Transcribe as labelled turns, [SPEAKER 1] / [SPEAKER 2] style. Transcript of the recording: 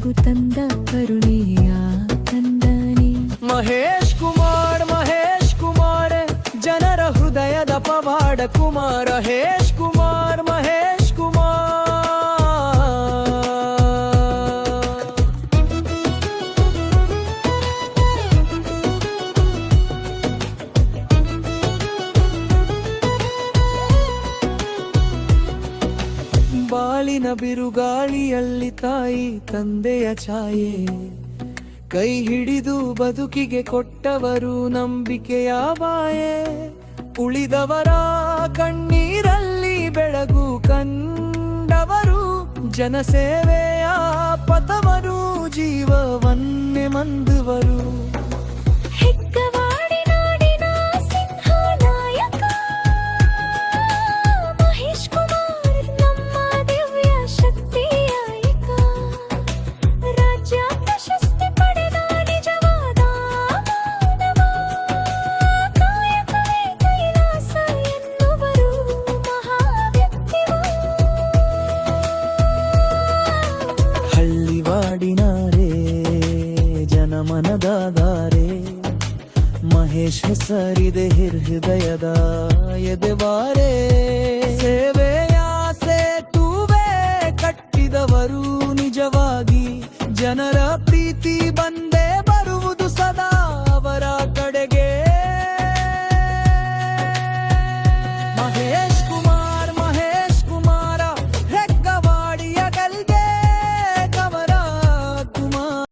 [SPEAKER 1] ಬೆಳಗು ತಂದ ಕರುಣೆಯ ತಂದನೆ.
[SPEAKER 2] ಮಹೇಶ್ ಕುಮಾರ್ ಜನರ ಹೃದಯದ ಪವಾಡ ಕುಮಾರ. ಮಹೇಶ್ ಕುಮಾರ್ ಬಾಳಿನ ಬಿರುಗಾಳಿಯಲ್ಲಿ ತಾಯಿ ತಂದೆಯ ಛಾಯೆ, ಕೈ ಹಿಡಿದು ಬದುಕಿಗೆ ಕೊಟ್ಟವರು ನಂಬಿಕೆಯ ಬಾಯೆ. ಉಳಿದವರ ಕಣ್ಣೀರಲ್ಲಿ ಬೆಳಗು ಕಂಡವರು, ಜನಸೇವೆಯ ಪಥವರು, ಜೀವವನ್ನೇ ಮಂದುವರು. ಹಳ್ಳಿವಾಡಿನಾರೆ ಜನಮನದಾದಾರೆ, ಮಹೇಶ್ ಹೆಸರಿದೆ ಹೃದಯದ ಎದೆವಾರೆ. ಸೇವೆಯ ಸೇತುವೆ ಕಟ್ಟಿದವರು ನಿಜವಾಗಿ, ಜನರ ಪ್ರೀತಿ ಬಂದ